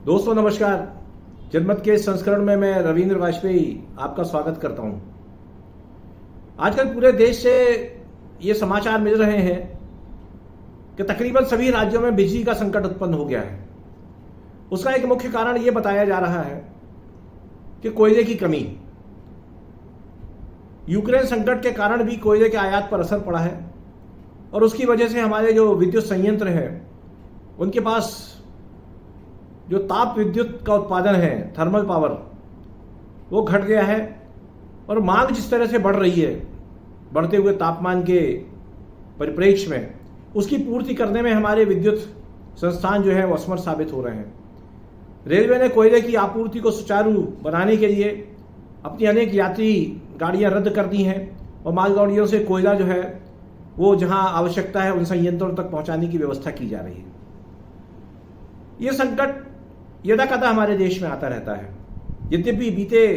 दोस्तों नमस्कार। जनमत के संस्करण में मैं रविंद्र वाजपेयी आपका स्वागत करता हूं। आजकल पूरे देश से ये समाचार मिल रहे हैं कि तकरीबन सभी राज्यों में बिजली का संकट उत्पन्न हो गया है। उसका एक मुख्य कारण ये बताया जा रहा है कि कोयले की कमी। यूक्रेन संकट के कारण भी कोयले के आयात पर असर पड़ा है और उसकी वजह से हमारे जो विद्युत संयंत्र हैं उनके पास जो ताप विद्युत का उत्पादन है, थर्मल पावर, वो घट गया है। और मांग जिस तरह से बढ़ रही है बढ़ते हुए तापमान के परिप्रेक्ष्य में, उसकी पूर्ति करने में हमारे विद्युत संस्थान जो है वो असमर्थ साबित हो रहे हैं। रेलवे ने कोयले की आपूर्ति को सुचारू बनाने के लिए अपनी अनेक यात्री गाड़ियां रद्द कर दी हैं और मालगाड़ियों से कोयला जो है वो जहां आवश्यकता है उन संयंत्रों तक पहुंचाने की व्यवस्था की जा रही है। ये संकट यदाकदा हमारे देश में आता रहता है। यद्यपि बीते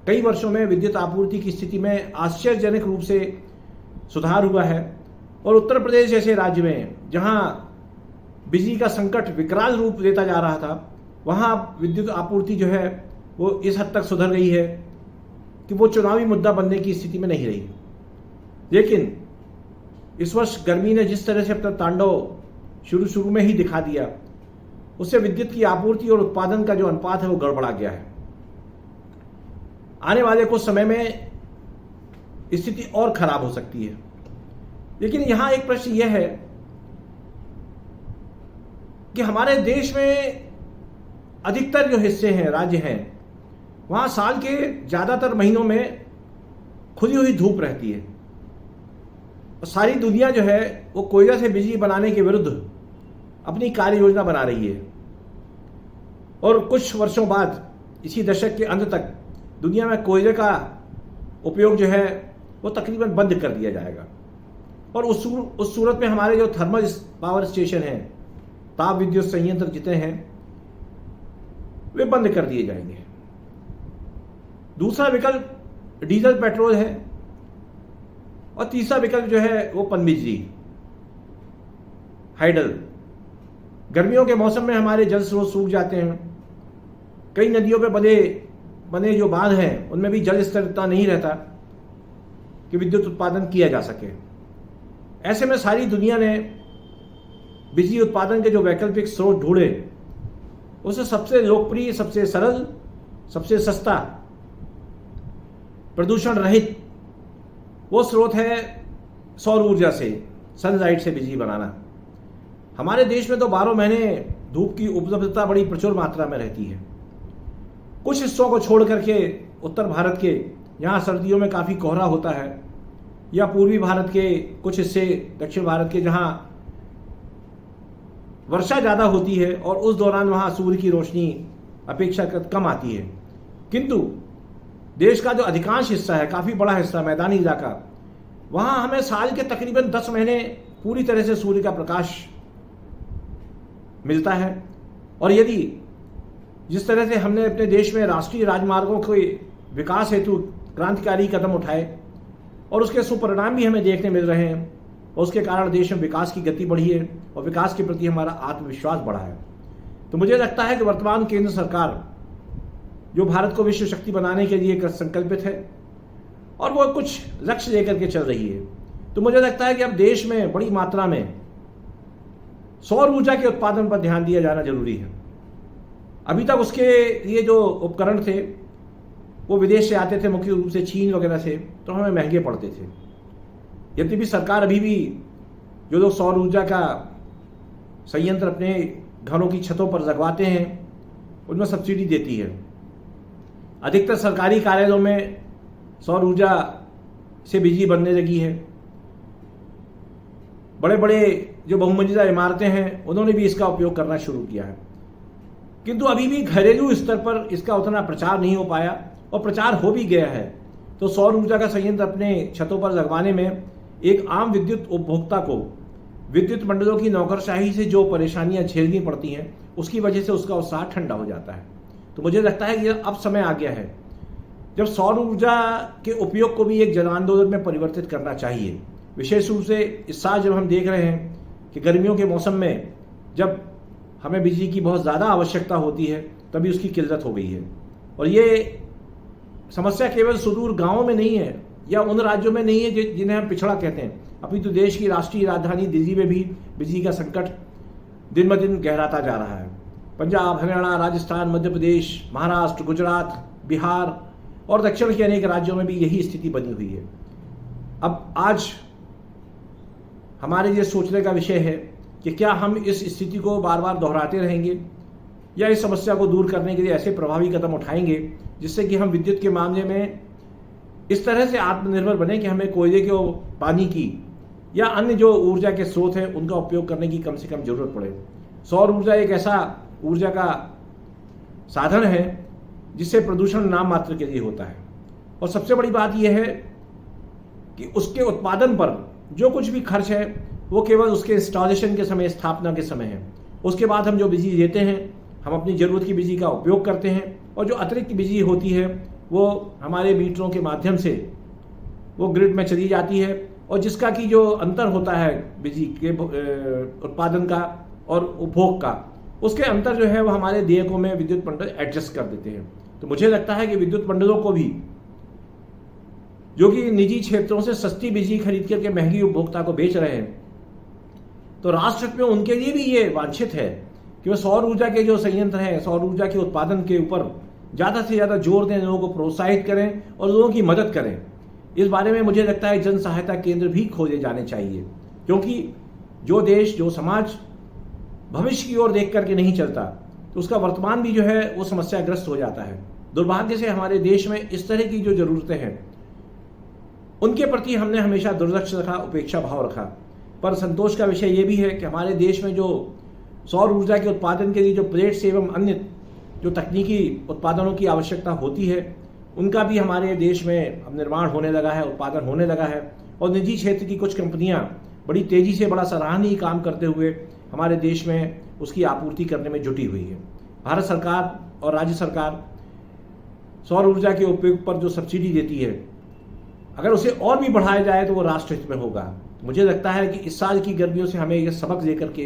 कई वर्षों में विद्युत आपूर्ति की स्थिति में आश्चर्यजनक रूप से सुधार हुआ है और उत्तर प्रदेश जैसे राज्य में जहां बिजली का संकट विकराल रूप लेता जा रहा था, वहां विद्युत आपूर्ति जो है वो इस हद तक सुधर गई है कि वो चुनावी मुद्दा बनने की स्थिति में नहीं रही। लेकिन इस वर्ष गर्मी ने जिस तरह से अपना तांडव शुरू में ही दिखा दिया, उससे विद्युत की आपूर्ति और उत्पादन का जो अनुपात है वो गड़बड़ा गया है। आने वाले कुछ समय में स्थिति और खराब हो सकती है। लेकिन यहां एक प्रश्न यह है कि हमारे देश में अधिकतर जो हिस्से हैं, राज्य हैं, वहां साल के ज्यादातर महीनों में खुली हुई धूप रहती है और सारी दुनिया जो है वो कोयला से बिजली बनाने के विरुद्ध अपनी कार्य योजना बना रही है। और कुछ वर्षों बाद, इसी दशक के अंत तक, दुनिया में कोयले का उपयोग जो है वो तकरीबन बंद कर दिया जाएगा और उस सूरत में हमारे जो थर्मल पावर स्टेशन हैं, ताप विद्युत संयंत्र जितने हैं, वे बंद कर दिए जाएंगे। दूसरा विकल्प डीजल पेट्रोल है और तीसरा विकल्प जो है वो पनबिजली, हाइडल। गर्मियों के मौसम में हमारे जल स्रोत सूख जाते हैं। कई नदियों पे बने जो बांध हैं उनमें भी जल स्तर इतना नहीं रहता कि विद्युत उत्पादन किया जा सके। ऐसे में सारी दुनिया ने बिजली उत्पादन के जो वैकल्पिक स्रोत ढूंढे, उससे सबसे लोकप्रिय, सबसे सरल, सबसे सस्ता, प्रदूषण रहित वो स्रोत है सौर ऊर्जा से, सनलाइट से बिजली बनाना। हमारे देश में तो 12 महीने धूप की उपलब्धता बड़ी प्रचुर मात्रा में रहती है। कुछ हिस्सों को छोड़ करके उत्तर भारत के, जहां सर्दियों में काफ़ी कोहरा होता है, या पूर्वी भारत के कुछ हिस्से, दक्षिण भारत के, जहां वर्षा ज़्यादा होती है और उस दौरान वहां सूर्य की रोशनी अपेक्षाकृत कम आती है। किंतु देश का जो अधिकांश हिस्सा है, काफ़ी बड़ा हिस्सा, मैदानी इलाका, वहां हमें साल के तकरीबन 10 महीने पूरी तरह से सूर्य का प्रकाश मिलता है। और यदि जिस तरह से हमने अपने देश में राष्ट्रीय राजमार्गों के विकास हेतु क्रांतिकारी कदम उठाए और उसके सुपरिणाम भी हमें देखने मिल रहे हैं, और उसके कारण देश में विकास की गति बढ़ी है और विकास के प्रति हमारा आत्मविश्वास बढ़ा है। तो मुझे लगता है कि वर्तमान केंद्र सरकार जो भारत को विश्व शक्ति बनाने के लिए संकल्पित है और वो कुछ लक्ष्य लेकर के चल रही है, तो मुझे लगता है कि अब देश में बड़ी मात्रा में सौर ऊर्जा के उत्पादन पर ध्यान दिया जाना जरूरी है। अभी तक उसके लिए जो उपकरण थे वो विदेश से आते थे, मुख्य रूप से चीन वगैरह से, तो हमें महंगे पड़ते थे। यद्यपि सरकार अभी भी जो लोग सौर ऊर्जा का संयंत्र अपने घरों की छतों पर लगवाते हैं उनमें सब्सिडी देती है। अधिकतर सरकारी कार्यालयों में सौर ऊर्जा से बिजली बनने लगी है। बड़े बड़े जो बहुमंजिला इमारतें हैं उन्होंने भी इसका उपयोग करना शुरू किया है। किंतु अभी भी घरेलू स्तर पर इसका उतना प्रचार नहीं हो पाया, और प्रचार हो भी गया है तो सौर ऊर्जा का संयंत्र अपने छतों पर लगवाने में एक आम विद्युत उपभोक्ता को विद्युत मंडलों की नौकरशाही से जो परेशानियां झेलनी पड़ती हैं, उसकी वजह से उसका उत्साह ठंडा हो जाता है। तो मुझे लगता है कि अब समय आ गया है जब सौर ऊर्जा के उपयोग को भी एक जन आंदोलन में परिवर्तित करना चाहिए। विशेष रूप से इस साल जब हम देख रहे हैं कि गर्मियों के मौसम में जब हमें बिजली की बहुत ज़्यादा आवश्यकता होती है तभी उसकी किल्लत हो गई है। और ये समस्या केवल सुदूर गांवों में नहीं है या उन राज्यों में नहीं है जिन्हें हम पिछड़ा कहते हैं, अभी तो देश की राष्ट्रीय राजधानी दिल्ली में भी बिजली का संकट दिन ब दिन गहराता जा रहा है। पंजाब, हरियाणा, राजस्थान, मध्य प्रदेश, महाराष्ट्र, गुजरात, बिहार और दक्षिण के अनेक राज्यों में भी यही स्थिति बनी हुई है। अब आज हमारे ये सोचने का विषय है कि क्या हम इस स्थिति को बार बार दोहराते रहेंगे या इस समस्या को दूर करने के लिए ऐसे प्रभावी कदम उठाएंगे जिससे कि हम विद्युत के मामले में इस तरह से आत्मनिर्भर बने कि हमें कोयले के, पानी की या अन्य जो ऊर्जा के स्रोत हैं उनका उपयोग करने की कम से कम जरूरत पड़े। सौर ऊर्जा एक ऐसा ऊर्जा का साधन है जिससे प्रदूषण नाम मात्र के लिए होता है। और सबसे बड़ी बात यह है कि उसके उत्पादन पर जो कुछ भी खर्च है वो केवल उसके इंस्टॉलेशन के समय, स्थापना के समय है। उसके बाद हम जो बिजली देते हैं, हम अपनी ज़रूरत की बिजली का उपयोग करते हैं और जो अतिरिक्त बिजली होती है वो हमारे मीटरों के माध्यम से वो ग्रिड में चली जाती है और जिसका कि जो अंतर होता है बिजली के उत्पादन का और उपभोग का, उसके अंतर जो है वो हमारे देयकों में विद्युत मंडल एडजस्ट कर देते हैं। तो मुझे लगता है कि विद्युत मंडलों को भी, जो कि निजी क्षेत्रों से सस्ती बिजली खरीद करके महंगी उपभोक्ता को बेच रहे हैं, तो राष्ट्र हित में उनके लिए भी ये वांछित है कि वो सौर ऊर्जा के जो संयंत्र हैं, सौर ऊर्जा के उत्पादन के ऊपर ज़्यादा से ज़्यादा जोर दें, लोगों को प्रोत्साहित करें और लोगों की मदद करें। इस बारे में मुझे लगता है जन सहायता केंद्र भी खोले जाने चाहिए, क्योंकि जो देश, जो समाज भविष्य की ओर देख करके नहीं चलता तो उसका वर्तमान भी जो है वो समस्याग्रस्त हो जाता है। दुर्भाग्य से हमारे देश में इस तरह की जो जरूरतें हैं उनके प्रति हमने हमेशा दुर्लक्ष रखा, उपेक्षा भाव रखा। पर संतोष का विषय ये भी है कि हमारे देश में जो सौर ऊर्जा के उत्पादन के लिए जो प्लेट्स एवं अन्य जो तकनीकी उत्पादनों की आवश्यकता होती है उनका भी हमारे देश में अब निर्माण होने लगा है, उत्पादन होने लगा है और निजी क्षेत्र की कुछ कंपनियां बड़ी तेजी से, बड़ा सराहनीय काम करते हुए हमारे देश में उसकी आपूर्ति करने में जुटी हुई है। भारत सरकार और राज्य सरकार सौर ऊर्जा के उपयोग पर जो सब्सिडी देती है, अगर उसे और भी बढ़ाया जाए तो वो राष्ट्र हित में होगा। मुझे लगता है कि इस साल की गर्मियों से हमें यह सबक लेकर के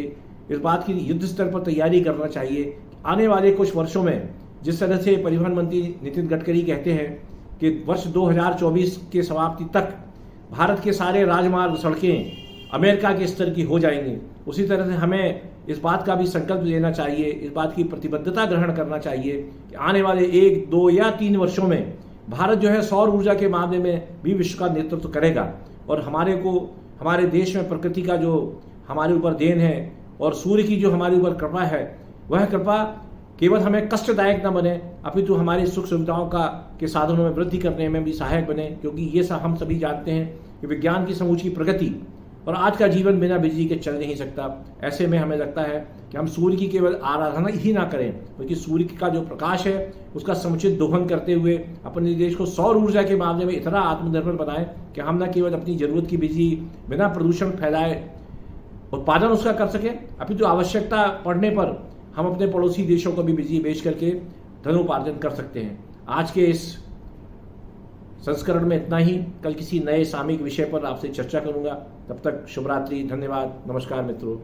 इस बात की युद्ध स्तर पर तैयारी करना चाहिए। आने वाले कुछ वर्षों में जिस तरह से परिवहन मंत्री नितिन गडकरी कहते हैं कि वर्ष 2024 के समाप्ति तक भारत के सारे राजमार्ग, सड़कें अमेरिका के स्तर की हो जाएंगी, उसी तरह से हमें इस बात का भी संकल्प लेना चाहिए, इस बात की प्रतिबद्धता ग्रहण करना चाहिए कि आने वाले 1, 2 या 3 वर्षों में भारत जो है सौर ऊर्जा के मामले में भी विश्व का नेतृत्व करेगा। और हमारे देश में प्रकृति का जो हमारे ऊपर देन है और सूर्य की जो हमारे ऊपर कृपा है, वह कृपा केवल हमें कष्टदायक न बने अपितु हमारी सुख सुविधाओं के साधनों में वृद्धि करने में भी सहायक बने। क्योंकि ये हम सभी जानते हैं कि विज्ञान की समूची प्रगति और आज का जीवन बिना बिजली के चल नहीं सकता। ऐसे में हमें लगता है कि हम सूर्य की केवल आराधना ही ना करें, बल्कि सूर्य का जो प्रकाश है उसका समुचित दोहन करते हुए अपने देश को सौर ऊर्जा के मामले में इतना आत्मनिर्भर बनाएं कि हम न केवल अपनी जरूरत की बिजली बिना प्रदूषण फैलाए उत्पादन उसका कर सकें, अपितु आवश्यकता पड़ने पर हम अपने पड़ोसी देशों को भी बिजली बेच करके धनोपार्जन कर सकते हैं। आज के इस संस्करण में इतना ही। कल किसी नए सामयिक विषय पर आपसे चर्चा करूंगा। तब तक शुभ रात्रि, धन्यवाद, नमस्कार मित्रों।